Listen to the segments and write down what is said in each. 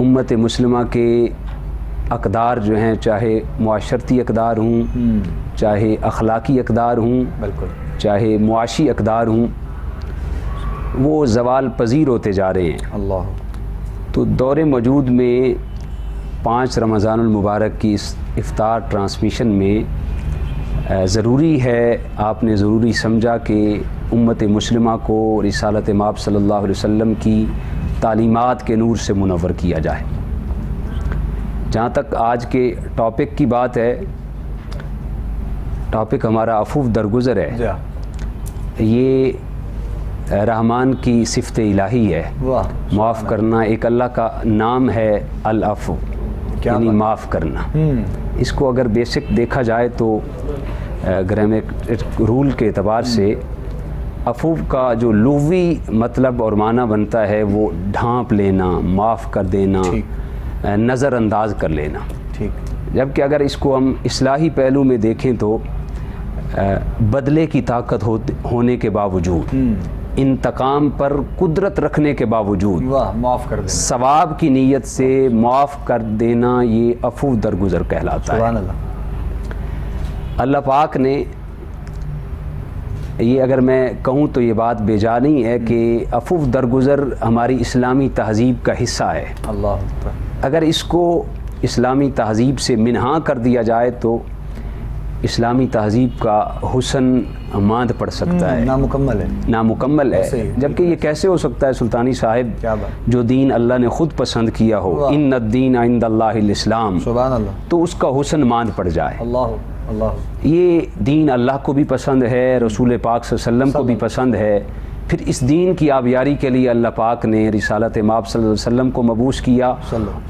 امت مسلمہ کے اقدار جو ہیں، چاہے معاشرتی اقدار ہوں، چاہے اخلاقی اقدار ہوں، بالکل، چاہے معاشی اقدار ہوں، وہ زوال پذیر ہوتے جا رہے ہیں۔ اللہ، تو دور موجود میں 5 رمضان المبارک کی اس افطار ٹرانسمیشن میں ضروری ہے، آپ نے ضروری سمجھا کہ امت مسلمہ کو رسالت مآب صلی اللہ علیہ وسلم کی تعلیمات کے نور سے منور کیا جائے۔ جہاں تک آج کے ٹاپک کی بات ہے، ٹاپک ہمارا عفو درگزر ہے۔ جی، یہ رحمان کی صفت الہی ہے، واہ، معاف کرنا ایک اللہ کا نام ہے، العفو یعنی معاف کرنا۔ اس کو اگر بیسک دیکھا جائے تو گرامیٹک رول کے اعتبار سے عفو کا جو لغوی مطلب اور معنی بنتا ہے وہ ڈھانپ لینا، معاف کر دینا، نظر انداز کر لینا۔ ٹھیک، جبکہ اگر اس کو ہم اصلاحی پہلو میں دیکھیں تو بدلے کی طاقت ہونے کے باوجود، انتقام پر قدرت رکھنے کے باوجود، واہ، معاف کر دیں، ثواب کی نیت سے معاف کر دینا، یہ عفو درگزر کہلاتا ہے۔ سبحان اللہ۔ اللہ پاک نے یہ، اگر میں کہوں تو یہ بات بے جا نہیں ہے کہ عفو درگزر ہماری اسلامی تہذیب کا حصہ ہے۔ اللہ اکبر۔ اگر اس کو اسلامی تہذیب سے منہا کر دیا جائے تو اسلامی تہذیب کا حسن ماند پڑ سکتا ہے، نامکمل ہے، نامکمل ہے۔ جبکہ یہ کیسے ہو سکتا ہے سلطانی صاحب، کیا بات، جو دین اللہ نے خود پسند کیا ہو، ان الدین عند اللہ الاسلام، سبحان اللہ، تو اس کا حسن ماند پڑ جائے۔ اللہ اللہ، یہ دین اللہ کو بھی پسند ہے، رسول پاک صلی اللہ علیہ وسلم کو بھی پسند ہے۔ پھر اس دین کی آبیاری کے لیے اللہ پاک نے رسالت مآب صلی اللہ علیہ وسلم کو مبعوث کیا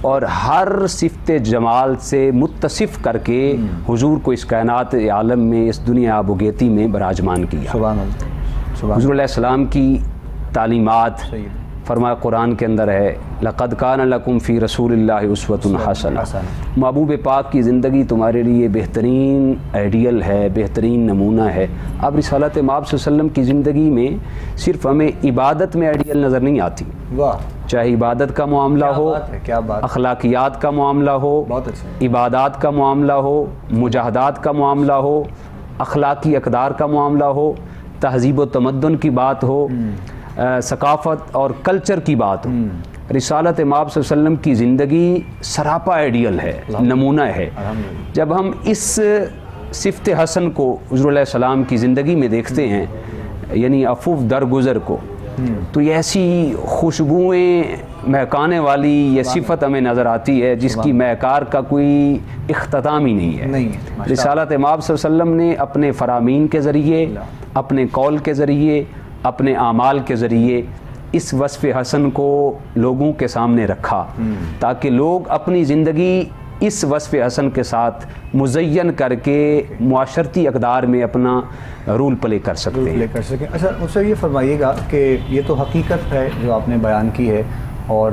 اور ہر صفت جمال سے متصف کر کے حضور کو اس کائنات عالم میں، اس دنیا آب و گیتی میں براجمان کیا۔ سبحان اللہ، سبحان حضور علیہ السلام کی تعلیمات فرمایا قرآن کے اندر ہے، لقد کان لکم فی رسول اللہ اسوۃ حسنہ، محبوب پاک کی زندگی تمہارے لیے بہترین آئیڈیل ہے، بہترین نمونہ ہے۔ اب رسالت مآب صلی اللہ علیہ وسلم کی زندگی میں صرف ہمیں عبادت میں آئیڈیل نظر نہیں آتی، واہ، چاہے عبادت کا معاملہ ہو، کیا بات، اخلاقیات کا معاملہ ہو، بہت اچھا، عبادات کا معاملہ ہو، مجاہدات کا معاملہ ہو، اخلاقی اقدار کا معاملہ ہو، تہذیب و تمدن کی بات ہو، ثقافت اور کلچر کی بات ہو، رسالت مآب صلی اللہ علیہ وسلم کی زندگی سراپا آئیڈیل ہے، نمونہ ہے۔ جب ہم اس صفت حسن کو حضور علیہ السلام کی زندگی میں دیکھتے ہیں، یعنی عفو درگزر کو، تو یہ ایسی خوشبوئیں مہکانے والی یہ صفت ہمیں نظر آتی ہے جس کی مہکار کا کوئی اختتام ہی نہیں ہے۔ رسالت مآب صلی اللہ علیہ وسلم نے اپنے فرامین کے ذریعے، اپنے قول کے ذریعے، اپنے اعمال کے ذریعے اس وصف حسن کو لوگوں کے سامنے رکھا تاکہ لوگ اپنی زندگی اس وصف حسن کے ساتھ مزین کر کے معاشرتی اقدار میں اپنا رول پلے کر سکتے ہیں۔ اچھا، مجھ سے یہ فرمائیے گا کہ یہ تو حقیقت ہے جو آپ نے بیان کی ہے اور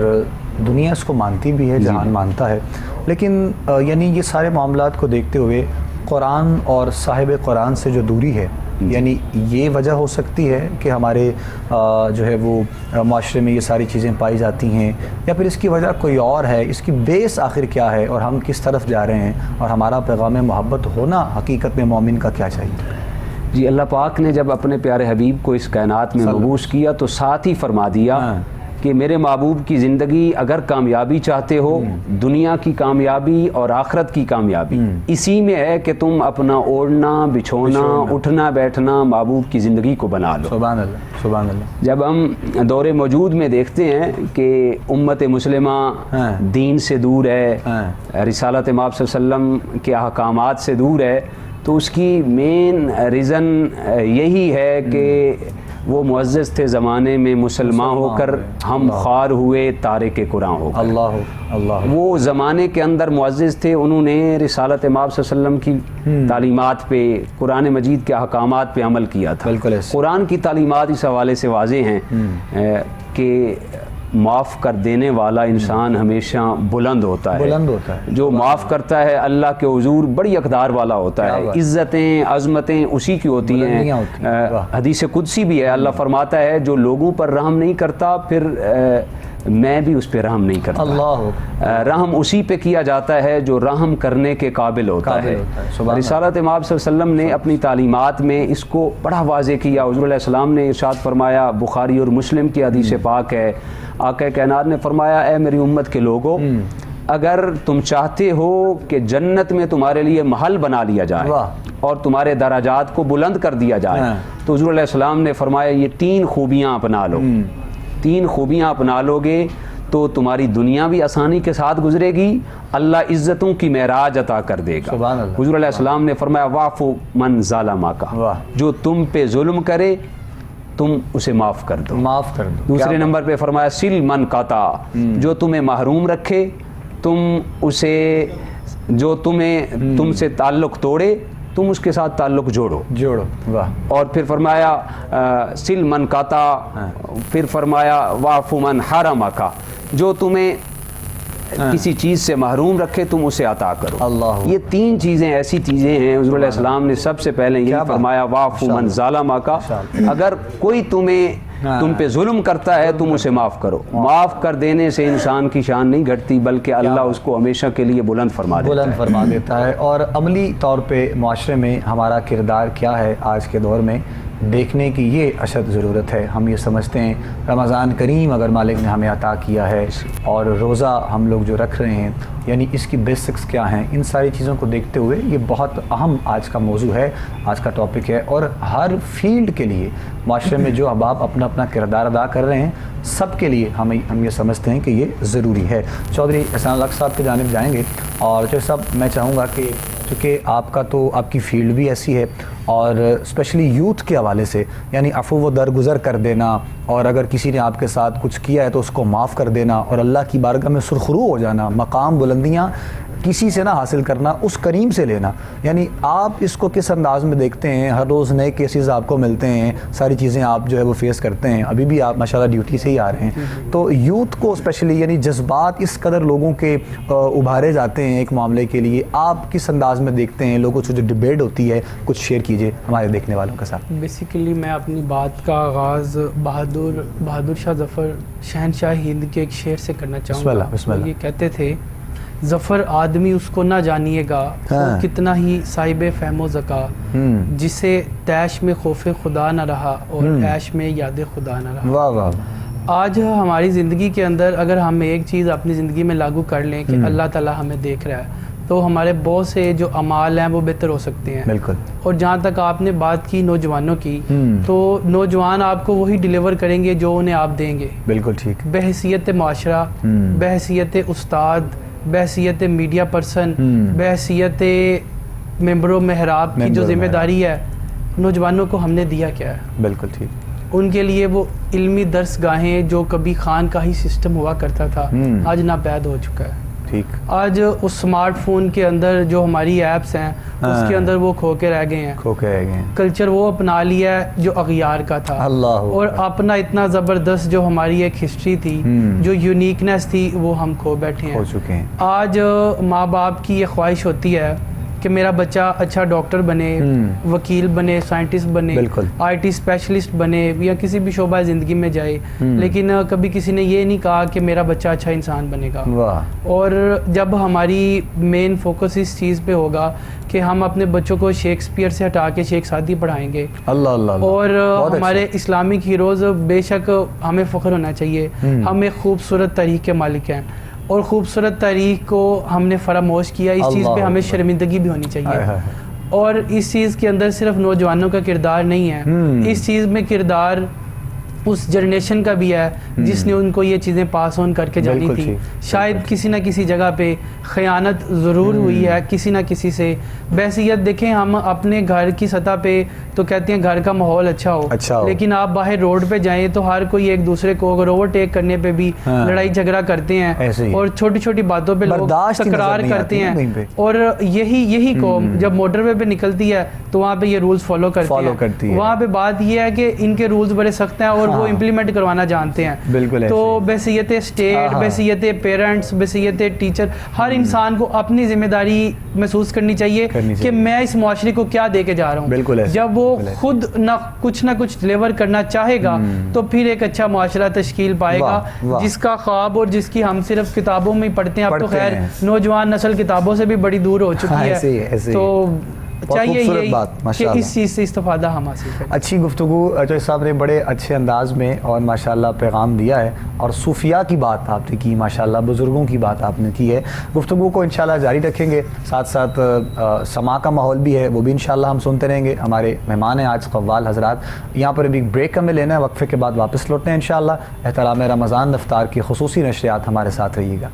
دنیا اس کو مانتی بھی ہے، جہان مانتا ہے، لیکن یعنی یہ سارے معاملات کو دیکھتے ہوئے قرآن اور صاحب قرآن سے جو دوری ہے، یعنی یہ وجہ ہو سکتی ہے کہ ہمارے جو ہے وہ معاشرے میں یہ ساری چیزیں پائی جاتی ہیں، یا پھر اس کی وجہ کوئی اور ہے؟ اس کی بیس آخر کیا ہے اور ہم کس طرف جا رہے ہیں، اور ہمارا پیغام محبت ہونا حقیقت میں مومن کا کیا چاہیے؟ جی، اللہ پاک نے جب اپنے پیارے حبیب کو اس کائنات میں مبعوث کیا تو ساتھ ہی فرما دیا کہ میرے محبوب کی زندگی اگر کامیابی چاہتے ہو، دنیا کی کامیابی اور آخرت کی کامیابی اسی میں ہے کہ تم اپنا اوڑھنا بچھونا اٹھنا بیٹھنا محبوب کی زندگی کو بنا لو۔ سبحان اللہ، سبحان اللہ۔ جب ہم دور موجود میں دیکھتے ہیں کہ امت مسلمہ دین سے دور ہے، رسالت مآب صلی اللہ علیہ وسلم کے احکامات سے دور ہے، تو اس کی مین ریزن یہی ہے کہ وہ معزز تھے زمانے میں مسلمان ہو کر ہم خوار ہوئے تارک قرآن ہو کر۔ اللہ، وہ زمانے کے اندر معزز تھے، انہوں نے رسالت مآب صلی اللہ علیہ وسلم کی تعلیمات پہ، قرآن مجید کے احکامات پہ عمل کیا تھا۔ قرآن کی تعلیمات اس حوالے سے واضح ہیں کہ معاف کر دینے والا انسان ہمیشہ بلند ہوتا ہے، جو معاف کرتا ہے اللہ کے حضور بڑی اقدار والا ہوتا ہے، عزتیں عظمتیں اسی کی ہوتی ہیں۔ حدیث قدسی بھی ہے، اللہ فرماتا ہے جو لوگوں پر رحم نہیں کرتا پھر میں بھی اس پہ رحم نہیں کرتا. اللہ رحم اسی پہ کیا جاتا ہے جو رحم کرنے کے قابل ہوتا ہے. رسالت امام صلی اللہ علیہ وسلم نے اپنی تعلیمات میں اس کو بڑا واضح کیا. حضور علیہ السلام نے ارشاد فرمایا, بخاری اور مسلم کی حدیث پاک ہے, آقا کائنات نے فرمایا, اے میری امت کے لوگوں, اگر تم چاہتے ہو کہ جنت میں تمہارے لیے محل بنا لیا جائے اور تمہارے درجات کو بلند کر دیا جائے, تو حضور علیہ السلام نے فرمایا یہ 3 خوبیاں اپنا لو. 3 خوبیاں اپنا لو گے تو تمہاری دنیا بھی آسانی کے ساتھ گزرے گی, اللہ عزتوں کی معراج عطا کر دے گا. حضور علیہ السلام نے فرمایا واعفو من ظلمک, جو تم پہ ظلم کرے تم اسے معاف کر دو. دوسرے نمبر پہ فرمایا سل من قطع, جو تمہیں محروم رکھے تم اسے, جو تم سے تعلق توڑے تم اس کے ساتھ تعلق جوڑو. اور پھر فرمایا سل من قطع, پھر فرمایا واعفو من حرمک, جو تمہیں کسی چیز سے محروم رکھے تم اسے عطا کرو. یہ 3 چیزیں ایسی چیزیں ہیں, حضور علیہ السلام نے سب سے پہلے یہ فرمایا واعفو من ظلمک, اگر کوئی تم پہ ظلم کرتا ہے تم اسے معاف کرو. معاف کر دینے سے انسان کی شان نہیں گھٹتی بلکہ اللہ اس کو ہمیشہ کے لیے بلند فرما دیتا ہے. اور عملی طور پہ معاشرے میں ہمارا کردار کیا ہے آج کے دور میں دیکھنے کی یہ اشد ضرورت ہے. ہم یہ سمجھتے ہیں رمضان کریم اگر مالک نے ہمیں عطا کیا ہے اور روزہ ہم لوگ جو رکھ رہے ہیں, یعنی اس کی بیسکس کیا ہیں, ان ساری چیزوں کو دیکھتے ہوئے یہ بہت اہم آج کا موضوع ہے, آج کا ٹاپک ہے. اور ہر فیلڈ کے لیے معاشرے میں جو احباب اپنا اپنا کردار ادا کر رہے ہیں سب کے لیے ہم یہ سمجھتے ہیں کہ یہ ضروری ہے. چودھری احسان الحق صاحب کی جانب جائیں گے. اور چودھری صاحب میں چاہوں گا کہ چونکہ آپ کی فیلڈ بھی ایسی ہے اور اسپیشلی یوتھ کے حوالے سے, یعنی عفو و درگزر کر دینا, اور اگر کسی نے آپ کے ساتھ کچھ کیا ہے تو اس کو معاف کر دینا, اور اللہ کی بارگاہ میں سرخرو ہو جانا, مقام بلندیاں کسی سے نہ حاصل کرنا, اس کریم سے لینا. یعنی آپ اس کو کس انداز میں دیکھتے ہیں؟ ہر روز نئے کیسز آپ کو ملتے ہیں, ساری چیزیں آپ جو ہے وہ فیس کرتے ہیں, ابھی بھی آپ ماشاءاللہ ڈیوٹی سے ہی آ رہے ہیں. تو یوتھ کو اسپیشلی یعنی جذبات اس قدر لوگوں کے ابھارے جاتے ہیں ایک معاملے کے لیے, آپ کس انداز میں دیکھتے ہیں؟ لوگوں سے جو ڈیبیٹ ہوتی ہے کچھ شیئر کیجئے ہمارے دیکھنے والوں کے ساتھ. بیسیکلی میں اپنی بات کا آغاز بہادر شاہ ظفر شہنشاہ ہند کے ایک شعر سے کرنا چاہوں گا. بسم اللہ. یہ کہتے تھے ظفر آدمی اس کو نہ جانیے گا وہ کتنا ہی صاحب فہم و ذکا, جسے تیش میں خوف خدا نہ رہا اور عیش میں یاد خدا نہ رہا. واہ واہ. آج ہماری زندگی کے اندر اگر ہم ایک چیز اپنی زندگی میں لاگو کر لیں کہ اللہ تعالیٰ ہمیں دیکھ رہا ہے تو ہمارے بہت سے جو اعمال ہیں وہ بہتر ہو سکتے ہیں. بالکل. اور جہاں تک آپ نے بات کی نوجوانوں کی, تو نوجوان آپ کو وہی ڈیلیور کریں گے جو انہیں آپ دیں گے. بالکل ٹھیک. بحیثیت معاشرہ, بحیثیت استاد, بحیثیت میڈیا پرسن, بحیثیت ممبر و محراب کی جو ذمہ داری ہے نوجوانوں کو ہم نے دیا کیا ہے؟ بالکل ٹھیک. ان کے لیے وہ علمی درس گاہیں جو کبھی خان کا ہی سسٹم ہوا کرتا تھا آج ناپید ہو چکا ہے. ٹھیک. آج اس سمارٹ فون کے اندر جو ہماری ایپس ہیں اس کے اندر وہ کھو کے رہ گئے ہیں. کلچر وہ اپنا لیا ہے جو اغیار کا تھا, اور اپنا اتنا زبردست جو ہماری ایک ہسٹری تھی, جو یونیکنیس تھی, وہ ہم کھو بیٹھے ہیں. آج ماں باپ کی یہ خواہش ہوتی ہے کہ میرا بچہ اچھا ڈاکٹر بنے, وکیل بنے, سائنٹسٹ بنے, آئی ٹی اسپیشلسٹ بنے, یا کسی بھی شعبہ زندگی میں جائے, لیکن کبھی کسی نے یہ نہیں کہا کہ میرا بچہ اچھا انسان بنے گا. اور جب ہماری مین فوکس اس چیز پہ ہوگا کہ ہم اپنے بچوں کو شیکسپیئر سے ہٹا کے شیخ سعدی پڑھائیں گے, اور ہمارے اسلامک ہیروز, بے شک ہمیں فخر ہونا چاہیے, ہم ایک خوبصورت تاریخ کے مالک ہیں, اور خوبصورت تاریخ کو ہم نے فراموش کیا. اس چیز پہ ہمیں شرمندگی بھی ہونی چاہیے. اور اس چیز کے اندر صرف نوجوانوں کا کردار نہیں ہے, اس چیز میں کردار اس جنریشن کا بھی ہے جس نے ان کو یہ چیزیں پاس آن کر کے جانی تھی. شاید کسی نہ کسی جگہ پہ خیانت ضرور ہوئی ہے کسی نہ کسی سے. بحیثیت دیکھیں ہم اپنے گھر کی سطح پہ تو کہتے ہیں گھر کا ماحول اچھا ہو, لیکن آپ باہر روڈ پہ جائیں تو ہر کوئی ایک دوسرے کو اگر اوور ٹیک کرنے پہ بھی لڑائی جھگڑا کرتے ہیں, اور چھوٹی چھوٹی باتوں پہ لوگ تکرار کرتے ہیں. اور یہی قوم جب موٹر وے پہ نکلتی ہے تو وہاں پہ یہ رولز فالو کرتی ہے. وہاں پہ بات یہ ہے کہ ان کے رولز بڑے سخت ہیں اور وہ امپلیمنٹ کروانا جانتے ہیں. تو بحیثیت اسٹیٹ, بحیثیت پیرنٹس, بحیثیت ٹیچر, ہر انسان کو اپنی ذمہ داری محسوس کرنی چاہیے کہ میں اس معاشرے کو کیا دے کے جا رہا ہوں. جب وہ وہ خود کچھ نہ کچھ ڈلیور کرنا چاہے گا تو پھر ایک اچھا معاشرہ تشکیل پائے گا، جس کا خواب اور جس کی ہم صرف کتابوں میں پڑھتے ہیں. اب تو خیر نوجوان نسل کتابوں سے بھی بڑی دور ہو چکی ہے، تو چاہیے یہی کہ اس چیز سے استفادہ ہم حاصل کریں. اچھی گفتگو چوہدری صاحب نے بڑے اچھے انداز میں اور ماشاءاللہ پیغام دیا ہے، اور صوفیاء کی بات آپ نے کی، ماشاءاللہ بزرگوں کی بات آپ نے کی ہے. گفتگو کو انشاءاللہ جاری رکھیں گے، ساتھ ساتھ سماع کا ماحول بھی ہے، وہ بھی انشاءاللہ ہم سنتے رہیں گے. ہمارے مہمان ہیں آج قوال حضرات. یہاں پر ابھی بریک ہمیں لینا ہے، وقفے کے بعد واپس لوٹتے ہیں انشاءاللہ. احترام رمضان افطار کی خصوصی نشریات ہمارے ساتھ رہیے گا.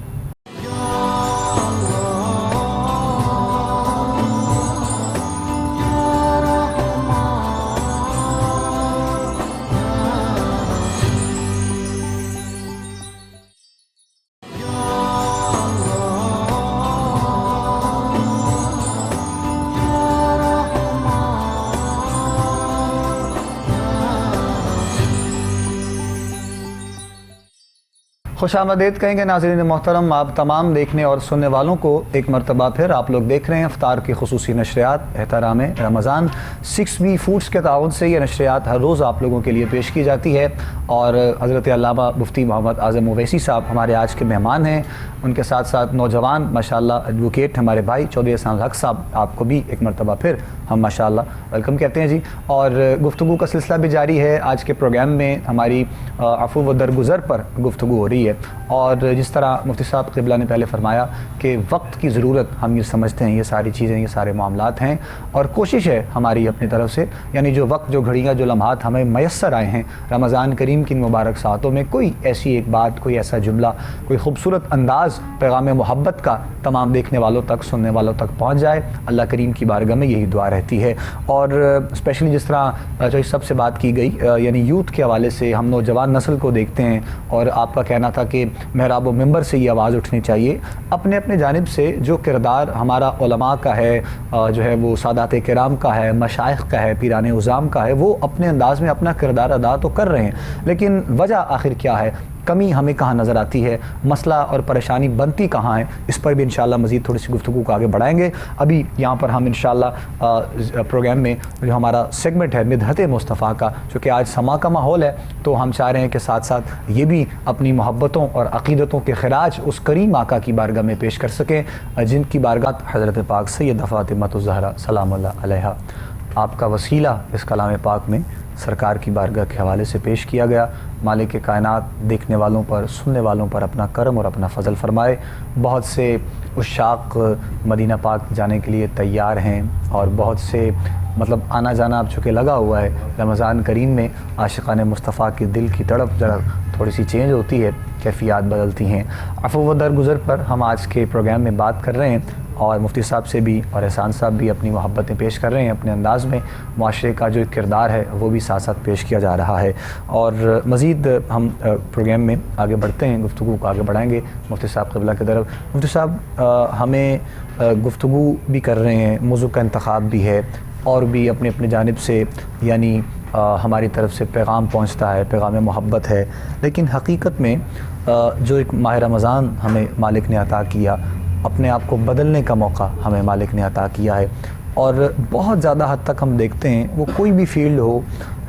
خوش آمدید کہیں گے ناظرین محترم آپ تمام دیکھنے اور سننے والوں کو. ایک مرتبہ پھر آپ لوگ دیکھ رہے ہیں افطار کی خصوصی نشریات احترام رمضان. 6B فوڈز کے تعاون سے یہ نشریات ہر روز آپ لوگوں کے لیے پیش کی جاتی ہے، اور حضرت علامہ مفتی محمد اعظم اویسی صاحب ہمارے آج کے مہمان ہیں. ان کے ساتھ ساتھ نوجوان ماشاءاللہ ایڈوکیٹ ہمارے بھائی چودھری احسان الحق صاحب، آپ کو بھی ایک مرتبہ پھر ہم ماشاءاللہ ویلکم کہتے ہیں جی. اور گفتگو کا سلسلہ بھی جاری ہے. آج کے پروگرام میں ہماری عفو و درگزر پر گفتگو ہو رہی ہے، اور جس طرح مفتی صاحب قبلہ نے پہلے فرمایا کہ وقت کی ضرورت ہم یہ سمجھتے ہیں، یہ ساری چیزیں یہ سارے معاملات ہیں، اور کوشش ہے ہماری اپنی طرف سے، یعنی جو وقت جو گھڑیاں جو لمحات ہمیں میسر آئے ہیں رمضان کریم کی مبارک ساعتوں میں، کوئی ایسی ایک بات، کوئی ایسا جملہ، کوئی خوبصورت انداز پیغام محبت کا تمام دیکھنے والوں تک سننے والوں تک پہنچ جائے. اللہ کریم کی بارگاہ میں یہی دعا رہتی ہے. اور اسپیشلی جس طرح جو سب سے بات کی گئی، یعنی یوتھ کے حوالے سے ہم نوجوان نسل کو دیکھتے ہیں، اور آپ کا کہنا تھا کہ محراب و منبر سے یہ آواز اٹھنی چاہیے اپنے اپنے جانب سے. جو کردار ہمارا علماء کا ہے، جو ہے وہ سادات کرام کا ہے، مشائخ کا ہے، پیران عظام کا ہے، وہ اپنے انداز میں اپنا کردار ادا تو کر رہے ہیں، لیکن وجہ آخر کیا ہے، کمی ہمیں کہاں نظر آتی ہے، مسئلہ اور پریشانی بنتی کہاں ہے، اس پر بھی انشاءاللہ مزید تھوڑی سی گفتگو کو آگے بڑھائیں گے. ابھی یہاں پر ہم انشاءاللہ پروگرام میں جو ہمارا سیگمنٹ ہے مدحت مصطفیٰ کا، چونکہ آج سما کا ماحول ہے، تو ہم چاہ رہے ہیں کہ ساتھ ساتھ یہ بھی اپنی محبتوں اور عقیدتوں کے خراج اس کریم آقا کی بارگاہ میں پیش کر سکیں، جن کی بارگاہ حضرت پاک سیدہ فاطمہ الزہرا سلام اللہ علیہا. آپ کا وسیلہ اس کلام پاک میں سرکار کی بارگاہ کے حوالے سے پیش کیا گیا. مالک کائنات دیکھنے والوں پر سننے والوں پر اپنا کرم اور اپنا فضل فرمائے. بہت سے عشاق مدینہ پاک جانے کے لیے تیار ہیں، اور بہت سے مطلب آنا جانا اب چونکہ لگا ہوا ہے رمضان کریم میں. عاشقان مصطفیٰ کی دل کی تڑپ ذرا تھوڑی سی چینج ہوتی ہے، کیفیات بدلتی ہیں. عفو و درگزر پر ہم آج کے پروگرام میں بات کر رہے ہیں، اور مفتی صاحب سے بھی اور احسان صاحب بھی اپنی محبتیں پیش کر رہے ہیں اپنے انداز میں. معاشرے کا جو ایک کردار ہے وہ بھی ساتھ ساتھ پیش کیا جا رہا ہے. اور مزید ہم پروگرام میں آگے بڑھتے ہیں، گفتگو کو آگے بڑھائیں گے مفتی صاحب قبلہ کی طرف. مفتی صاحب ہمیں گفتگو بھی کر رہے ہیں، موضوع کا انتخاب بھی ہے، اور بھی اپنے اپنے جانب سے یعنی ہماری طرف سے پیغام پہنچتا ہے، پیغام محبت ہے، لیکن حقیقت میں جو ایک ماہ رمضان ہمیں مالک نے عطا کیا، اپنے آپ کو بدلنے کا موقع ہمیں مالک نے عطا کیا ہے. اور بہت زیادہ حد تک ہم دیکھتے ہیں وہ کوئی بھی فیلڈ ہو،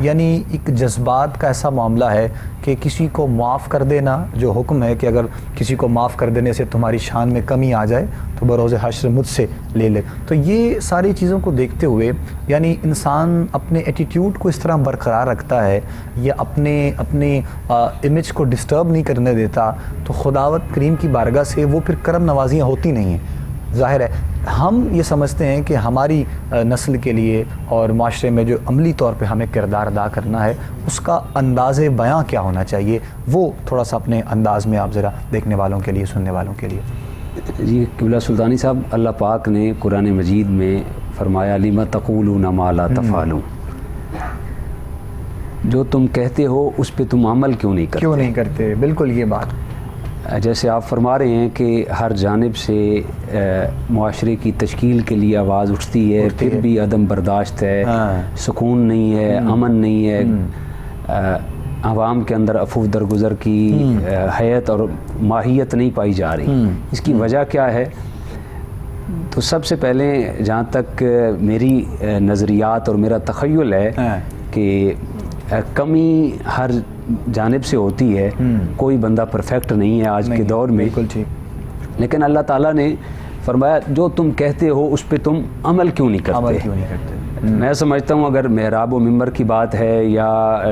یعنی ایک جذبات کا ایسا معاملہ ہے کہ کسی کو معاف کر دینا، جو حکم ہے کہ اگر کسی کو معاف کر دینے سے تمہاری شان میں کمی آ جائے تو بروز حشر مجھ سے لے لے. تو یہ ساری چیزوں کو دیکھتے ہوئے یعنی انسان اپنے ایٹیٹیوڈ کو اس طرح برقرار رکھتا ہے یا اپنے امیج کو ڈسٹرب نہیں کرنے دیتا، تو خداوند کریم کی بارگاہ سے وہ پھر کرم نوازیاں ہوتی نہیں ہیں. ظاہر ہے ہم یہ سمجھتے ہیں کہ ہماری نسل کے لیے اور معاشرے میں جو عملی طور پہ ہمیں کردار ادا کرنا ہے، اس کا انداز بیاں کیا ہونا چاہیے، وہ تھوڑا سا اپنے انداز میں آپ ذرا دیکھنے والوں کے لیے سننے والوں کے لیے. جی قبلہ سلطانی صاحب، اللہ پاک نے قرآن مجید میں فرمایا لِمَ تَقُولُونَ مَا لَا تَفْعَلُونَ، جو تم کہتے ہو اس پہ تم عمل کیوں نہیں کرتے. بالکل یہ بات جیسے آپ فرما رہے ہیں کہ ہر جانب سے معاشرے کی تشکیل کے لیے آواز اٹھتی ہے، پھر بھی عدم برداشت ہے، سکون نہیں ہے، امن نہیں ہے، عوام کے اندر عفو درگزر کی حیت اور ماہیت نہیں پائی جا رہی. اس کی وجہ کیا ہے؟ تو سب سے پہلے جہاں تک میری نظریات اور میرا تخیل ہے کہ کمی ہر جانب سے ہوتی ہے، کوئی بندہ پرفیکٹ نہیں ہے آج کے دور میں، بالکل ٹھیک، لیکن اللہ تعالیٰ نے فرمایا جو تم کہتے ہو اس پہ تم عمل کیوں نہیں کرتے؟ میں سمجھتا ہوں اگر محراب و ممبر کی بات ہے یا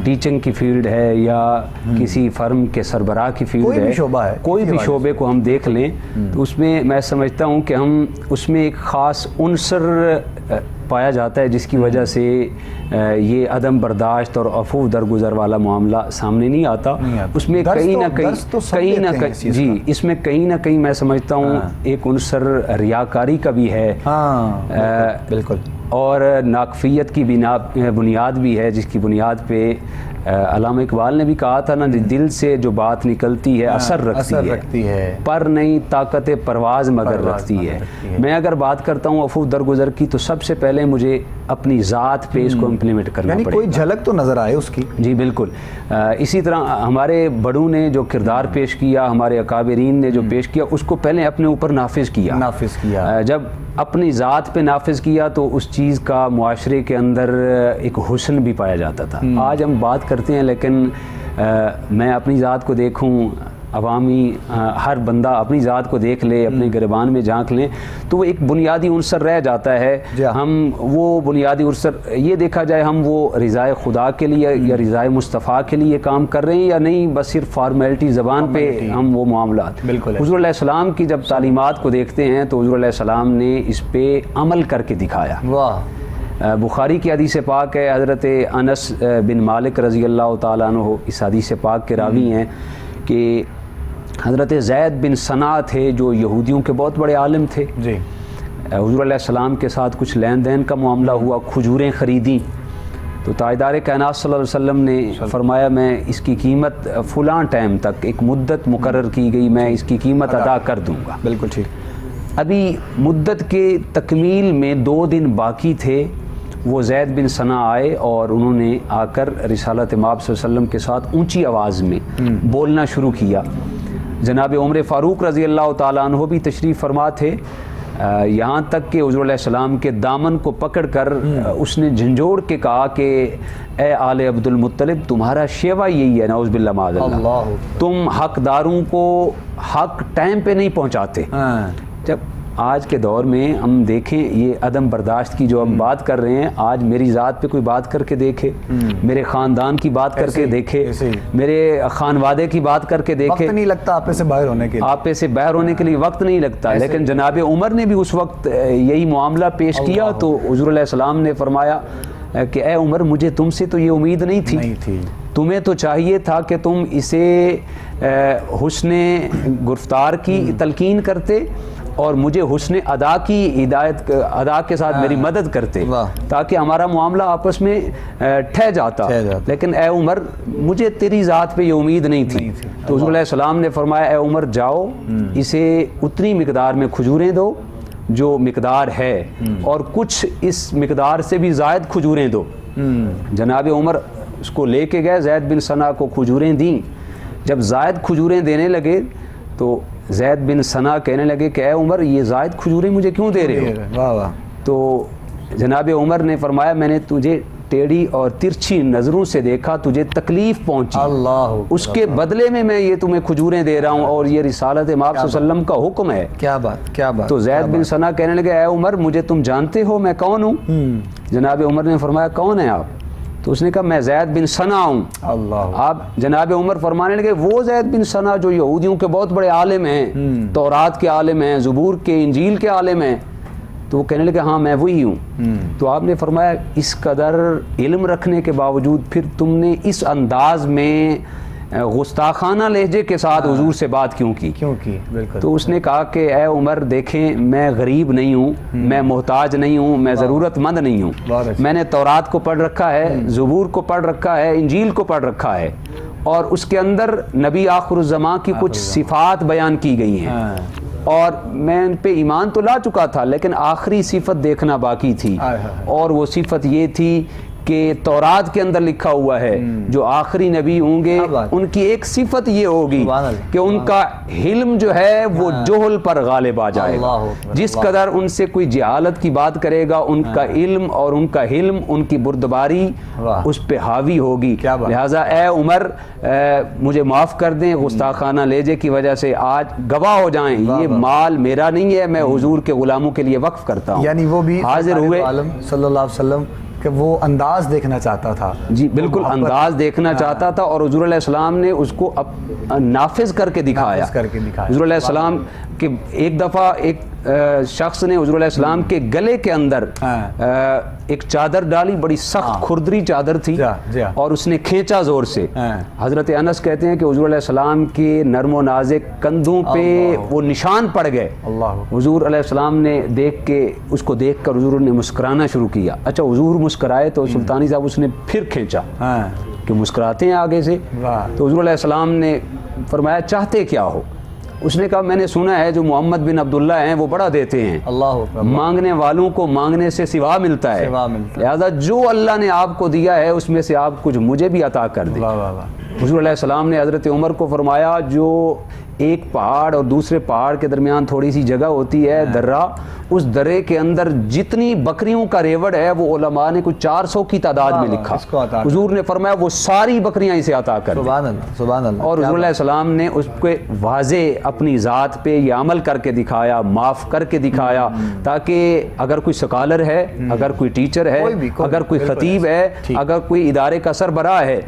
ٹیچنگ کی فیلڈ ہے یا کسی فرم کے سربراہ کی فیلڈ ہے، کوئی بھی شعبے کو ہم دیکھ لیں تو اس میں سمجھتا ہوں کہ ہم اس میں ایک خاص عنصر پایا جاتا ہے جس کی وجہ سے یہ عدم برداشت اور عفو درگزر والا معاملہ سامنے نہیں آتا۔ اس میں کہیں نہ کہیں جی اس میں کہیں نہ کہیں میں سمجھتا ہوں ایک عنصر ریاکاری کا بھی ہے، بالکل، اور ناکفیت کی بنیاد بھی ہے، جس کی بنیاد پہ علامہ اقبال نے بھی کہا تھا نا، دل سے جو بات نکلتی ہے اثر رکھتی ہے، پر نہیں طاقت پرواز مگر رکھتی ہے۔ میں اگر بات کرتا ہوں عفو درگزر کی تو سب سے پہلے مجھے اپنی ذات پہ اس کو امپلیمنٹ کرنا پڑے گا، کوئی جھلک تو نظر آئے اس کی۔ جی بالکل، اسی طرح ہمارے بڑوں نے جو کردار پیش کیا، ہمارے اکابرین نے جو پیش کیا، اس کو پہلے اپنے اوپر نافذ کیا۔ جب اپنی ذات پہ نافذ کیا تو اس چیز کا معاشرے کے اندر ایک حسن بھی پایا جاتا تھا۔ آج ہم بات کرتے ہیں لیکن میں اپنی ذات کو دیکھوں، عوامی ہر بندہ اپنی ذات کو دیکھ لے، اپنے گریبان میں جھانک لیں تو وہ ایک بنیادی عنصر رہ جاتا ہے۔ ہم وہ بنیادی عنصر یہ دیکھا جائے ہم وہ رضائے خدا کے لیے یا رضائے مصطفیٰ کے لیے کام کر رہے ہیں یا نہیں، بس صرف فارمیلٹی زبان پہ ہم وہ معاملات۔ حضور علیہ السلام کی جب تعلیمات کو دیکھتے ہیں تو حضور علیہ السلام نے اس پہ عمل کر کے دکھایا۔ بخاری کی حدیث پاک ہے، حضرت انس بن مالک رضی اللہ تعالیٰ عنہ اس حدیث پاک کے راوی ہیں کہ حضرت زید بن ثنا تھے جو یہودیوں کے بہت بڑے عالم تھے۔ حضور علیہ السلام کے ساتھ کچھ لین دین کا معاملہ ہوا، کھجوریں خریدیں تو تاجدار کائنات صلی اللہ علیہ وسلم نے فرمایا میں اس کی قیمت فلاں ٹائم تک ایک مدت مقرر کی گئی، میں اس کی قیمت ادا کر دوں گا۔ بالکل ٹھیک۔ ابھی مدت کے تکمیل میں 2 دن باقی تھے، وہ زید بن ثنا آئے اور انہوں نے آ کر رسالت مآب صلی اللہ علیہ وسلم کے ساتھ اونچی آواز میں بولنا شروع کیا۔ جناب عمر فاروق رضی اللہ تعالیٰ عنہ بھی تشریف فرما تھے، یہاں تک کہ حضور علیہ السلام کے دامن کو پکڑ کر اس نے جھنجھوڑ کے کہا کہ اے آل عبد المطلب تمہارا شیوا یہی ہے، نعوذ باللہ معاذ اللہ، تم حقداروں کو حق ٹائم پہ نہیں پہنچاتے۔ جب آج کے دور میں ہم دیکھیں یہ عدم برداشت کی جو ہم بات کر رہے ہیں، آج میری ذات پہ کوئی بات کر کے دیکھے، میرے خاندان کی بات کر کے دیکھے، میرے خانوادے کی بات کر کے دیکھے، وقت نہیں لگتا آپ سے باہر ہونے کے لیے، آپ سے باہر ہونے کے لیے وقت نہیں لگتا۔ لیکن جناب عمر نے بھی اس وقت یہی معاملہ پیش کیا تو حضور علیہ السلام نے فرمایا کہ اے عمر مجھے تم سے تو یہ امید نہیں تھی، تمہیں تو چاہیے تھا کہ تم اسے حسن گرفتار کی تلقین کرتے اور مجھے حسن ادا کی ہدایت ادا کے ساتھ میری مدد کرتے تاکہ ہمارا معاملہ آپس میں ٹھہ جاتا۔ لیکن اے عمر مجھے تیری ذات پہ یہ امید نہیں تھی۔ تو حضور علیہ السلام نے فرمایا اے عمر جاؤ اسے اتنی مقدار میں کھجوریں دو جو مقدار ہے اور کچھ اس مقدار سے بھی زائد کھجوریں دو۔ جناب عمر اس کو لے کے گئے، زید بن ثنا کو کھجوریں دیں۔ جب زائد کھجوریں دینے لگے تو زید بن ثنا کہنے لگے کہ اے عمر یہ زائد کھجوریں مجھے کیوں دے رہے ہو؟ تو جناب عمر نے فرمایا میں نے تجھے ٹیڑھی اور ترچھی نظروں سے دیکھا، تجھے تکلیف پہنچی، اس کے بدلے میں یہ تمہیں کھجوریں دے رہا ہوں اور یہ رسالت مآب صلی اللہ علیہ وسلم کا حکم ہے۔ کیا بات، کیا بات۔ تو زید بن ثنا کہنے لگے اے عمر مجھے تم جانتے ہو میں کون ہوں؟ جناب عمر نے فرمایا کون ہیں آپ؟ تو اس نے کہا میں زید بن ثنا ہوں۔ آپ جناب عمر فرمانے لگے وہ زید بن ثنا جو یہودیوں کے بہت بڑے عالم ہیں، تورات کے عالم ہیں، زبور کے انجیل کے عالم ہیں؟ تو وہ کہنے لگے ہاں میں وہی ہوں۔ تو آپ نے فرمایا اس قدر علم رکھنے کے باوجود پھر تم نے اس انداز میں گستاخانہ لہجے کے ساتھ حضور سے بات کیوں کی؟ بالکل۔ تو اس نے کہا کہ اے عمر دیکھیں میں غریب نہیں ہوں، میں محتاج نہیں ہوں، میں ضرورت مند نہیں ہوں، میں نے تورات کو پڑھ رکھا ہے، زبور کو پڑھ رکھا ہے، انجیل کو پڑھ رکھا ہے اور اس کے اندر نبی آخر الزمان کی کچھ صفات بیان کی گئی ہیں اور میں ان پہ ایمان تو لا چکا تھا لیکن آخری صفت دیکھنا باقی تھی اور وہ صفت یہ تھی کہ تورات کے اندر لکھا ہوا ہے جو آخری نبی ہوں گے ان کی ایک صفت یہ ہوگی کہ ان کا علم جو ہے وہ جہل پر غالب آ جائے گا. جس قدر ان سے کوئی جہالت کی بات کرے گا ان کا علم اور ان کا حلم ان کی بردباری اس پہ حاوی ہوگی. لہٰذا اے عمر مجھے معاف کر دیں گستاخانہ لہجے کی وجہ سے آج گواہ ہو جائیں یہ مال میرا نہیں ہے میں حضور کے غلاموں کے لیے وقف کرتا ہوں. یعنی وہ بھی حاضر ہوئے صلی اللہ علیہ وسلم کہ وہ انداز دیکھنا چاہتا تھا. جی بالکل انداز دیکھنا چاہتا تھا اور حضور علیہ السلام نے اس کو نافذ کر کے دکھایا. حضور علیہ السلام کہ ایک دفعہ ایک شخص نے حضور علیہ السلام کے گلے کے اندر ایک چادر ڈالی, بڑی سخت کھردری چادر تھی اور اس نے کھینچا زور سے. حضرت انس کہتے ہیں کہ حضور علیہ السلام کے نرم و نازک کندھوں پہ وہ نشان پڑ گئے. حضور علیہ السلام نے دیکھ کے اس کو دیکھ کر حضور نے مسکرانا شروع کیا. اچھا حضور مسکرائے تو سلطانی صاحب اس نے پھر کھینچا کہ مسکراتے ہیں آگے سے. تو حضور علیہ السلام نے فرمایا چاہتے کیا ہو؟ اس نے کہا میں نے سنا ہے جو محمد بن عبداللہ ہیں وہ بڑا دیتے ہیں, مانگنے والوں کو مانگنے سے سوا ملتا ہے, لہذا جو اللہ نے آپ کو دیا ہے اس میں سے آپ کچھ مجھے بھی عطا کر دیں. حضور علیہ السلام نے حضرت عمر کو فرمایا جو ایک پہاڑ اور دوسرے پہاڑ کے درمیان تھوڑی سی جگہ ہوتی ہے درہ, اس درے کے اندر جتنی بکریوں کا ریوڑ ہے وہ علماء نے کچھ 400 کی تعداد میں لکھا. حضور نے فرمایا وہ ساری بکریاں اسے عطا کر دیں. سبحان اللہ. اور حضور علیہ السلام نے اس کو واضح اپنی ذات پہ یہ عمل کر کے دکھایا, معاف کر کے دکھایا, تاکہ اگر کوئی سکالر ہے, اگر کوئی ٹیچر ہے, اگر کوئی خطیب ہے, اگر کوئی ادارے کا سربراہ ہے,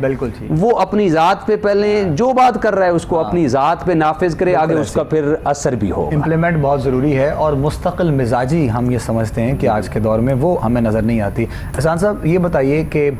وہ اپنی ذات پہ پہلے جو بات کر رہا ہے اس کو اپنی ذات پہ نافذ کرے, آگے اس کا پھر اثر بھی ہو. امپلیمنٹ بہت ضروری ہے اور مستقل مزاجی ہم یہ سمجھتے ہیں کہ آج کے دور میں وہ ہمیں نظر نہیں آتی. احسان صاحب یہ بتائیے کہ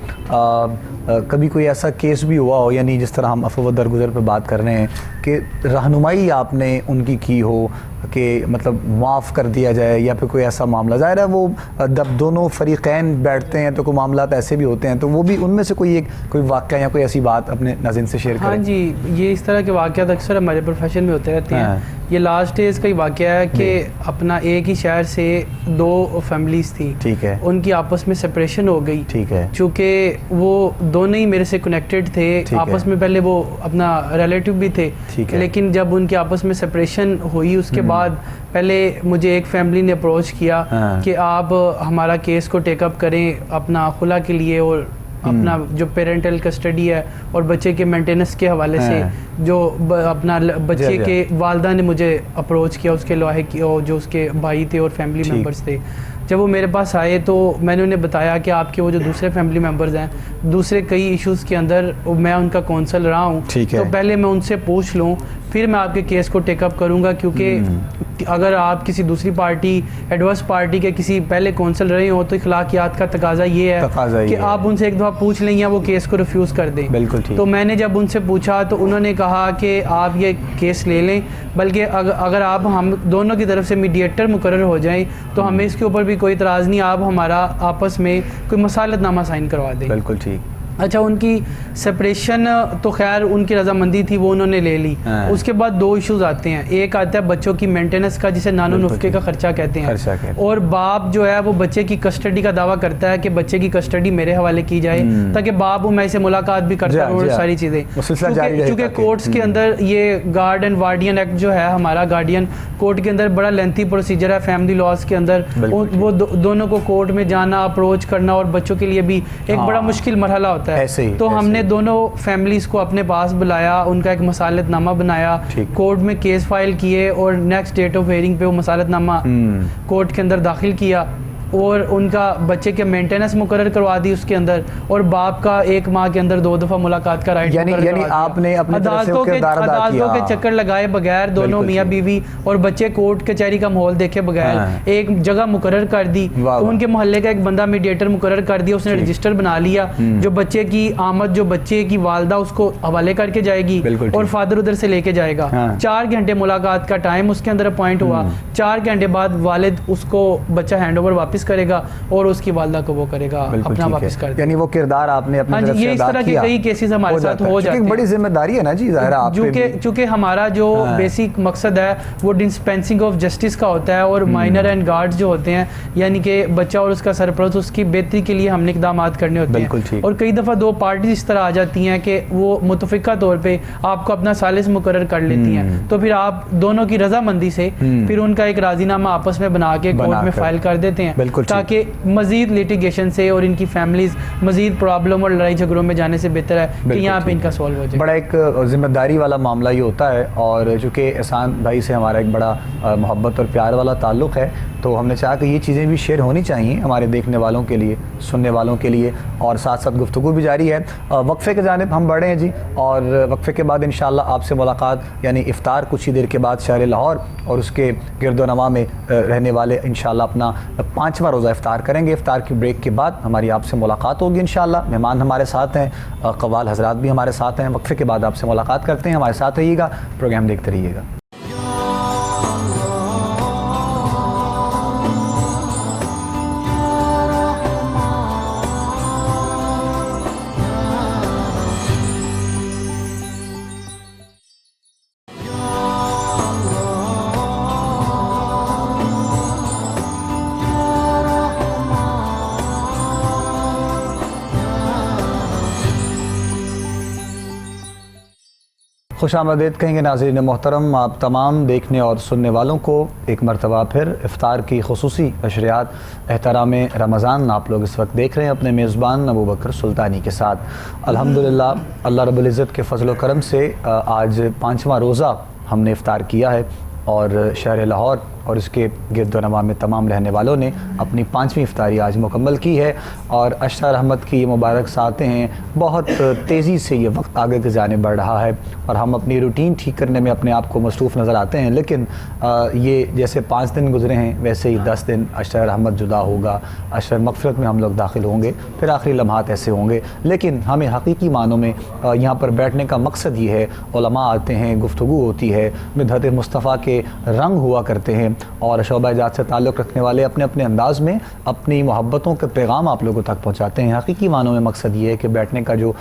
کبھی کوئی ایسا کیس بھی ہوا ہو, یعنی جس طرح ہم عفو و درگزر پہ بات کر رہے ہیں, کہ رہنمائی آپ نے ان کی ہو کہ مطلب معاف کر دیا جائے, یا پھر کوئی ایسا معاملہ, ظاہر ہے وہ جب دونوں فریقین بیٹھتے ہیں تو کوئی معاملات ایسے بھی ہوتے ہیں, تو وہ بھی ان میں سے کوئی واقعہ یا کوئی ایسی بات اپنے ناظرین سے شیئر کریں. ہاں جی, یہ اس طرح کے واقعات اکثر ہمارے پروفیشن میں ہوتے رہتے ہیں. یہ لاسٹ ڈیز کا ہی واقعہ ہے کہ اپنا ایک ہی شہر سے 2 فیملیز تھی, ٹھیک ہے, ان کی آپس میں سپریشن ہو گئی. ٹھیک ہے, چونکہ وہ دونوں ہی میرے سے کنیکٹڈ تھے آپس میں, پہلے وہ اپنا ریلیٹیو بھی تھے, لیکن جب ان کی آپس میں سپریشن ہوئی اس کے بعد پہلے مجھے ایک فیملی نے اپروچ کیا کہ آپ ہمارا کیس کو ٹیک اپ کریں اپنا خلا کے لیے, اور اپنا جو پیرنٹل کسٹڈی ہے اور بچے کے مینٹیننس کے حوالے سے جو اپنا بچے کے والدہ نے مجھے اپروچ کیا, اس کے لاحق جو اس کے بھائی تھے اور فیملی ممبرس تھے. جب وہ میرے پاس آئے تو میں نے انہیں بتایا کہ آپ کے وہ جو دوسرے فیملی ممبرز ہیں دوسرے کئی ایشوز کے اندر میں ان کا کونسل رہا ہوں, تو پہلے میں ان سے پوچھ لوں پھر میں آپ کے کیس کو ٹیک اپ کروں گا, کیونکہ اگر آپ کسی دوسری پارٹی ایڈورس پارٹی کے کسی پہلے کونسل رہے ہوں تو اخلاقیات کا تقاضا یہ ہے کہ آپ ان سے ایک دفعہ پوچھ لیں یا وہ کیس کو ریفیوز کر دیں. تو میں نے جب ان سے پوچھا تو انہوں نے کہا کہ آپ یہ کیس لے لیں, بلکہ اگر آپ ہم دونوں کی طرف سے میڈیٹر مقرر ہو جائیں تو ہمیں اس کے اوپر بھی کوئی اعتراض نہیں, آپ ہمارا آپس میں کوئی مصالحت نامہ سائن کروا دیں. بالکل ٹھیک. اچھا, ان کی سپریشن تو خیر ان کی رضامندی تھی, وہ انہوں نے لے لی. اس کے بعد 2 ایشوز آتے ہیں, ایک آتا ہے بچوں کی مینٹیننس کا جسے نانو نفقے کا خرچہ کہتے ہیں, اور باپ جو ہے وہ بچے کی کسٹڈی کا دعویٰ کرتا ہے کہ بچے کی کسٹڈی میرے حوالے کی جائے تاکہ باپ میں سے ملاقات بھی کرتا ہے اور ساری چیزیں. چونکہ کورٹس کے اندر یہ گارڈ اینڈ وارڈین ایکٹ جو ہے ہمارا, گارڈین کورٹ کے اندر بڑا لینتھی پروسیجر ہے فیملی لاز کے اندر, وہ دونوں کو کورٹ میں جانا, اپروچ کرنا, اور بچوں کے لیے بھی ایک بڑا مشکل مرحلہ ہوتا ہے. تو ہم نے دونوں فیملیز کو اپنے پاس بلایا, ان کا ایک مصالحت نامہ بنایا, کورٹ میں کیس فائل کیے, اور نیکسٹ ڈیٹ آف ہیئرنگ پہ وہ مصالحت نامہ کورٹ کے اندر داخل کیا, اور ان کا بچے کے مینٹیننس مقرر کروا دی اس کے اندر, اور باپ کا 1 ماہ کے اندر 2 دفعہ ملاقات کا رائٹ یعنی آپ نے اپنی طرف سے کردار ادا کیا, عدالتوں کے چکر لگائے بغیر دونوں میاں بیوی اور بچے کورٹ کچہری کا ماحول دیکھے بغیر ایک جگہ مقرر کر دی. ان کے محلے کا ایک بندہ میڈیٹر مقرر کر دیا, اس نے رجسٹر بنا لیا, جو بچے کی آمد جو بچے کی والدہ اس کو حوالے کر کے جائے گی اور فادر ادھر سے لے کے جائے گا. 4 گھنٹے ملاقات کا ٹائم اس کے اندر اپوائنٹ ہوا, 4 گھنٹے بعد والد اس کو بچہ ہینڈ اوور واپس واپس کرے گا اور اس کی والدہ کو وہ کرے گا اپنا واپس کر دے. یعنی وہ کردار آپ نے اپنی طرف سے یہ اس طرح کے کئی کیسز ہمارے ساتھ ہو جاتے ہیں. بڑی ذمہ داری ہے نا جی ظاہر آپ پہ, چونکہ ہمارا جو بیسک مقصد ہے وہ ڈسپینسنگ آف جسٹس کا ہوتا ہے, اور مائنر اینڈ گارڈز جو ہوتے ہیں یعنی کہ بچہ اور اس کا سرپرست, اس کی بہتری کے لیے ہم نے اقدامات کرنے ہوتے ہیں. اور کئی دفعہ دو پارٹیز اس طرح آ جاتی ہیں کہ وہ متفقہ طور پہ آپ کو اپنا ثالث مقرر کر لیتی ہیں, تو پھر آپ دونوں کی رضامندی سے پھر ان کا ایک راضی نامہ آپس میں بنا کے کورٹ میں فائل کر دیتے ہیں, تاکہ مزید لیٹیگیشن سے اور ان کی فیملیز مزید پرابلم اور لڑائی جھگڑوں میں جانے سے بہتر ہے کہ یہاں پہ ان کا سولو ہو جائے. بڑا ایک ذمہ داری والا معاملہ یہ ہوتا ہے, اور چونکہ احسان بھائی سے ہمارا ایک بڑا محبت اور پیار والا تعلق ہے, تو ہم نے چاہا کہ یہ چیزیں بھی شیئر ہونی چاہیے ہمارے دیکھنے والوں کے لیے, سننے والوں کے لیے, اور ساتھ ساتھ گفتگو بھی جاری ہے. وقفے کی جانب ہم بڑھے ہیں جی, اور وقفے کے بعد انشاءاللہ آپ سے ملاقات, یعنی افطار کچھ ہی دیر کے بعد شہر لاہور اور اس کے گرد و نواح میں رہنے والے انشاءاللہ اپنا 5واں روزہ افطار کریں گے. افطار کی بریک کے بعد ہماری آپ سے ملاقات ہوگی انشاءاللہ. مہمان ہمارے ساتھ ہیں, قوال حضرات بھی ہمارے ساتھ ہیں. وقفے کے بعد آپ سے ملاقات کرتے ہیں, ہمارے ساتھ رہیے گا, پروگرام دیکھتے رہیے گا. خوش آمدید کہیں گے ناظرین محترم آپ تمام دیکھنے اور سننے والوں کو ایک مرتبہ پھر افطار کی خصوصی نشریات احترام رمضان آپ لوگ اس وقت دیکھ رہے ہیں اپنے میزبان ابوبکر سلطانی کے ساتھ. الحمدللہ اللہ رب العزت کے فضل و کرم سے آج 5واں روزہ ہم نے افطار کیا ہے, اور شہر لاہور اور اس کے گرد و نواح میں تمام رہنے والوں نے اپنی 5ویں افطاری آج مکمل کی ہے. اور اشرار احمد کی یہ مبارک ساتیں ہیں, بہت تیزی سے یہ وقت آگے کی جانب بڑھ رہا ہے, اور ہم اپنی روٹین ٹھیک کرنے میں اپنے آپ کو مصروف نظر آتے ہیں. لیکن یہ جیسے 5 دن گزرے ہیں ویسے ہی 10 دن اشرار احمد جدا ہوگا, اشرار مغفرت میں ہم لوگ داخل ہوں گے, پھر آخری لمحات ایسے ہوں گے. لیکن ہمیں حقیقی معنوں میں یہاں پر بیٹھنے کا مقصد یہ ہے, علماء آتے ہیں, گفتگو ہوتی ہے, مدحت مصطفیٰ کے رنگ ہوا کرتے ہیں, اور شعبہ جات سے تعلق رکھنے والے اپنے اپنے انداز میں اپنی محبتوں کے پیغام آپ لوگوں تک پہنچاتے ہیں. حقیقی معنوں میں مقصد یہ ہے کہ بیٹھنے کا جو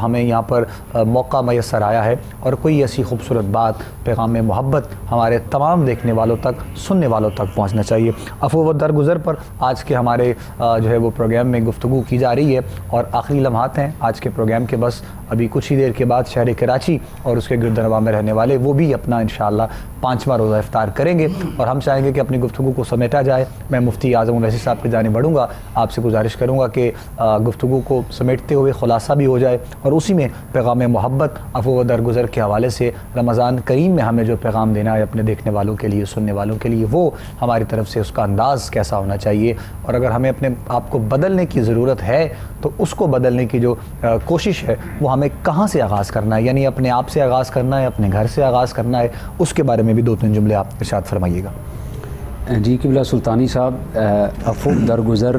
ہمیں یہاں پر موقع میسر آیا ہے, اور کوئی ایسی خوبصورت بات, پیغام محبت ہمارے تمام دیکھنے والوں تک, سننے والوں تک پہنچنا چاہیے. عفو و درگزر پر آج کے ہمارے جو ہے وہ پروگرام میں گفتگو کی جا رہی ہے, اور آخری لمحات ہیں آج کے پروگرام کے. بس ابھی کچھ ہی دیر کے بعد شہر کراچی اور اس کے گرد و نواح میں رہنے والے وہ بھی اپنا انشاءاللہ 5واں روزہ افطار کریں گے, اور ہم چاہیں گے کہ اپنی گفتگو کو سمیٹا جائے. میں مفتی اعظم اویسی صاحب کی جانب بڑھوں گا, آپ سے گزارش کروں گا کہ گفتگو کو سمیٹتے ہوئے خلاصہ بھی ہو جائے, اور اسی میں پیغام محبت, عفو و درگزر کے حوالے سے رمضان کریم میں ہمیں جو پیغام دینا ہے اپنے دیکھنے والوں کے لیے, سننے والوں کے لیے, وہ ہماری طرف سے اس کا انداز کیسا ہونا چاہیے, اور اگر ہمیں اپنے آپ کو بدلنے کی ضرورت ہے تو اس کو بدلنے کی جو کوشش ہے وہ ہمیں کہاں سے آغاز کرنا ہے, یعنی اپنے آپ سے آغاز کرنا ہے, اپنے گھر سے آغاز کرنا ہے, اس کے بارے میں بھی 2-3 جملے آپ ارشاد فرمائیے گا. جی قبلہ سلطانی صاحب, عفو درگزر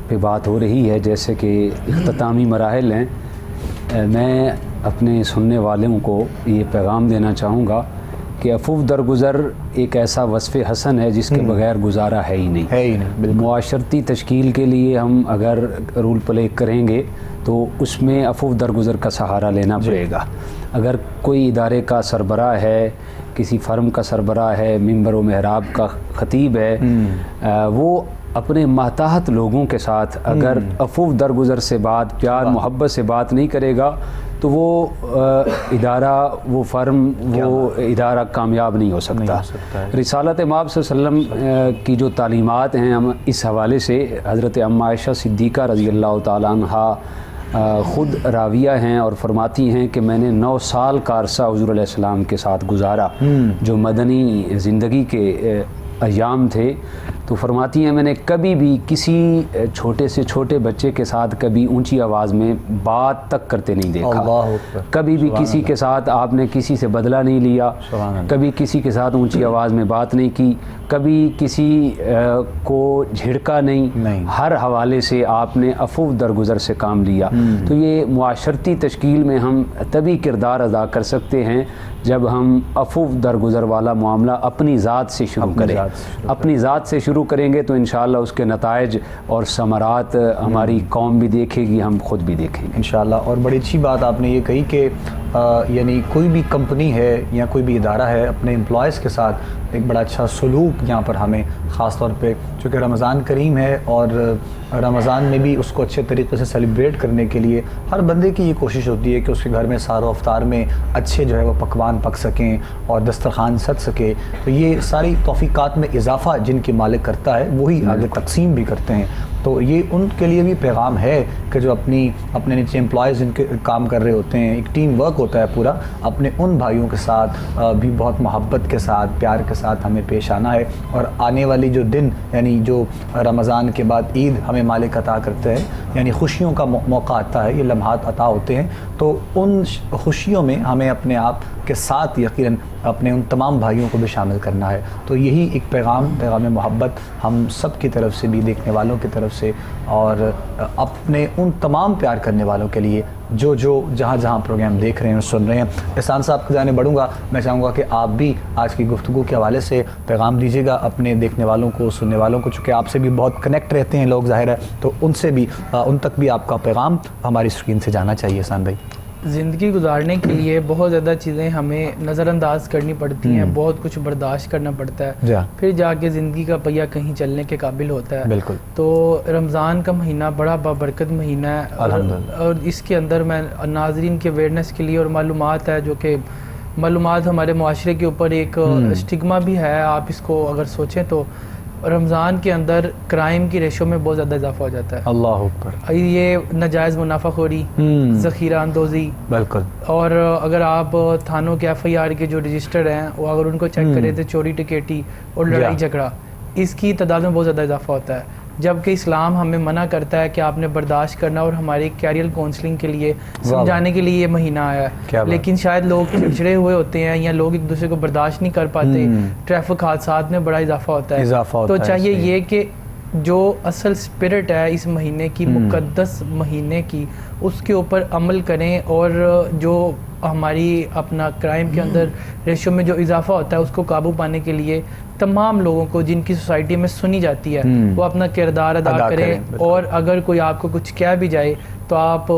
پہ بات ہو رہی ہے, جیسے کہ اختتامی مراحل ہیں. میں اپنے سننے والوں کو یہ پیغام دینا چاہوں گا کہ عفو درگزر ایک ایسا وصف حسن ہے جس کے بغیر گزارا ہے ہی نہیں. معاشرتی تشکیل کے لیے ہم اگر رول پلے کریں گے تو اس میں عفو درگزر کا سہارا لینا پڑے گا. اگر کوئی ادارے کا سربراہ ہے, کسی فرم کا سربراہ ہے, ممبر و محراب کا خطیب ہے, وہ اپنے ماتحت لوگوں کے ساتھ اگر عفو درگزر سے بات, پیار محبت سے بات نہیں کرے گا تو وہ ادارہ, وہ فرم, وہ ادارہ کامیاب نہیں ہو سکتا. رسالت مآب صلی اللہ علیہ وسلم کی جو تعلیمات ہیں, ہم اس حوالے سے حضرت ام عائشہ صدیقہ رضی اللہ تعالیٰ عنہا خود راویہ ہیں اور فرماتی ہیں کہ میں نے 9 سال کا عرصہ حضور علیہ السلام کے ساتھ گزارا, جو مدنی زندگی کے ایام تھے. تو فرماتی ہیں میں نے کبھی بھی کسی چھوٹے سے چھوٹے بچے کے ساتھ کبھی اونچی آواز میں بات تک کرتے نہیں دیکھا. کبھی بھی کسی کے ساتھ آپ نے کسی سے بدلہ نہیں لیا, کبھی کسی کے ساتھ اونچی آواز میں بات نہیں کی, کبھی کسی کو جھڑکا نہیں. ہر حوالے سے آپ نے عفو درگزر سے کام لیا. تو یہ معاشرتی تشکیل میں ہم تبھی کردار ادا کر سکتے ہیں جب ہم عفو درگزر والا معاملہ اپنی ذات سے شروع کریں. اپنی ذات سے شروع شروع کریں گے تو انشاءاللہ اس کے نتائج اور ثمرات ہماری قوم بھی دیکھے گی, ہم خود بھی دیکھیں گے انشاءاللہ. اور بڑی اچھی بات آپ نے یہ کہی کہ یعنی کوئی بھی کمپنی ہے یا کوئی بھی ادارہ ہے اپنے امپلائز کے ساتھ ایک بڑا اچھا سلوک یہاں پر ہمیں خاص طور پہ چونکہ رمضان کریم ہے اور رمضان میں بھی اس کو اچھے طریقے سے سیلیبریٹ کرنے کے لیے ہر بندے کی یہ کوشش ہوتی ہے کہ اس کے گھر میں سحر و افطار میں اچھے جو ہے وہ پکوان پک سکیں اور دسترخوان سج سکے. تو یہ ساری توفیقات میں اضافہ جن کی مالک کرتا ہے وہی آگے تقسیم بھی کرتے ہیں. تو یہ ان کے لیے بھی پیغام ہے کہ جو اپنے نیچے امپلائیز جن کے کام کر رہے ہوتے ہیں, ایک ٹیم ورک ہوتا ہے پورا, اپنے ان بھائیوں کے ساتھ بھی بہت محبت کے ساتھ پیار کے ساتھ ہمیں پیش آنا ہے. اور آنے والی جو دن یعنی جو رمضان کے بعد عید ہمیں مالک عطا کرتے ہیں, یعنی خوشیوں کا موقع آتا ہے, یہ لمحات عطا ہوتے ہیں, تو ان خوشیوں میں ہمیں اپنے آپ کے ساتھ یقیناً اپنے ان تمام بھائیوں کو بھی شامل کرنا ہے. تو یہی ایک پیغام محبت ہم سب کی طرف سے بھی, دیکھنے والوں کی طرف سے اور اپنے ان تمام پیار کرنے والوں کے لیے جو جہاں پروگرام دیکھ رہے ہیں اور سن رہے ہیں. احسان صاحب کی جانے بڑھوں گا, میں چاہوں گا کہ آپ بھی آج کی گفتگو کے حوالے سے پیغام دیجیے گا اپنے دیکھنے والوں کو, سننے والوں کو, چونکہ آپ سے بھی بہت کنیکٹ رہتے ہیں لوگ ظاہر ہے, تو ان تک بھی آپ کا پیغام ہماری اسکرین سے جانا چاہیے. احسان بھائی, زندگی گزارنے کے لیے بہت زیادہ چیزیں ہمیں نظر انداز کرنی پڑتی ہیں, بہت کچھ برداشت کرنا پڑتا ہے, پھر جا کے زندگی کا پہیہ کہیں چلنے کے قابل ہوتا ہے. بالکل. تو رمضان کا مہینہ بڑا بابرکت مہینہ ہے اور اس کے اندر میں ناظرین کے اویئرنیس کے لیے اور معلومات ہے, جو کہ معلومات ہمارے معاشرے کے اوپر ایک اسٹگما بھی ہے. آپ اس کو اگر سوچیں تو رمضان کے اندر کرائم کی ریشو میں بہت زیادہ اضافہ ہو جاتا ہے. اللہ اکبر. یہ ناجائز منافع خوری, ذخیرہ اندوزی, بالکل. اور اگر آپ تھانوں کے ایف آئی آر کے جو رجسٹر ہیں وہ اگر ان کو چیک کریں تو چوری ٹکیٹی اور لڑائی جھگڑا اس کی تعداد میں بہت زیادہ اضافہ ہوتا ہے, جبکہ اسلام ہمیں منع کرتا ہے کہ آپ نے برداشت کرنا اور ہماری کیریئر کونسلنگ کے لیے سمجھانے کے لیے یہ مہینہ آیا ہے. لیکن شاید لوگ چڑچڑے ہوئے ہوتے ہیں یا لوگ ایک دوسرے کو برداشت نہیں کر پاتے, ٹریفک حادثات میں بڑا اضافہ ہوتا ہے. تو چاہیے یہ کہ جو اصل اسپرٹ ہے اس مہینے کی, مقدس مہینے کی, اس کے اوپر عمل کریں اور جو ہماری اپنا کرائم کے اندر ریشو میں جو اضافہ ہوتا ہے اس کو قابو پانے کے لیے تمام لوگوں کو جن کی سوسائٹی میں سنی جاتی ہے وہ اپنا کردار ادا کریں. اور اگر کوئی آپ کو کچھ کہہ بھی جائے تو آپ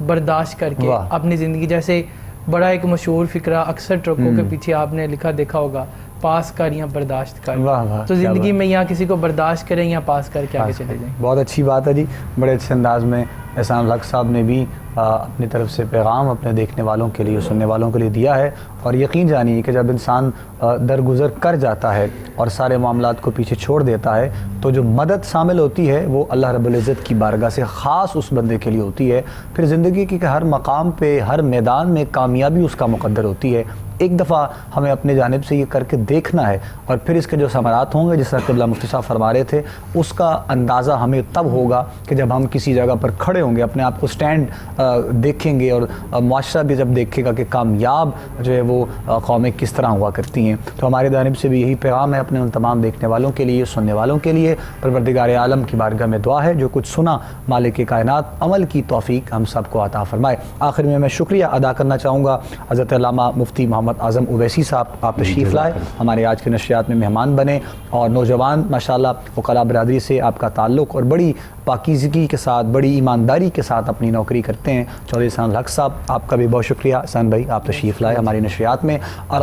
برداشت کر کے اپنی زندگی, جیسے بڑا ایک مشہور فقرہ اکثر ٹرکوں کے پیچھے آپ نے لکھا دیکھا ہوگا, پاس کر یا برداشت کر. تو زندگی میں یا کسی کو برداشت کریں یا پاس کر کے آگے چلے جائیں. بہت اچھی بات ہے جی, بڑے اچھے انداز میں احسان الحق صاحب نے بھی اپنی طرف سے پیغام اپنے دیکھنے والوں کے لیے, سننے والوں کے لیے دیا ہے. اور یقین جانیے کہ جب انسان درگزر کر جاتا ہے اور سارے معاملات کو پیچھے چھوڑ دیتا ہے تو جو مدد شامل ہوتی ہے وہ اللہ رب العزت کی بارگاہ سے خاص اس بندے کے لیے ہوتی ہے. پھر زندگی کی ہر مقام پہ, ہر میدان میں کامیابی اس کا مقدر ہوتی ہے. ایک دفعہ ہمیں اپنے جانب سے یہ کر کے دیکھنا ہے اور پھر اس کے جو ثمرات ہوں گے, جس طرح قبلہ مفتی صاحب فرما رہے تھے, اس کا اندازہ ہمیں تب ہوگا کہ جب ہم کسی جگہ پر کھڑے ہوں گے, اپنے آپ کو سٹینڈ دیکھیں گے اور معاشرہ بھی جب دیکھے گا کہ کامیاب جو ہے وہ قومیں کس طرح ہوا کرتی ہیں. تو ہماری جانب سے بھی یہی پیغام ہے اپنے ان تمام دیکھنے والوں کے لیے, سننے والوں کے لیے. پروردگار عالم کی بارگاہ میں دعا ہے جو کچھ سنا مالک کائنات عمل کی توفیق ہم سب کو عطا فرمائے. آخر میں شکریہ ادا کرنا چاہوں گا حضرت علامہ مفتی محمد اعظم اویسی صاحب, آپ تشریف لائے, ہمارے آج کے نشریات میں مہمان بنے اور نوجوان ماشاءاللہ وکلاء برادری سے آپ کا تعلق اور بڑی پاکیزگی کے ساتھ, بڑی ایمانداری کے ساتھ اپنی نوکری کرتے ہیں. چودھری احسان الحق صاحب, آپ کا بھی بہت شکریہ. احسان بھائی, آپ تشریف لائے ہماری نشریات میں. اور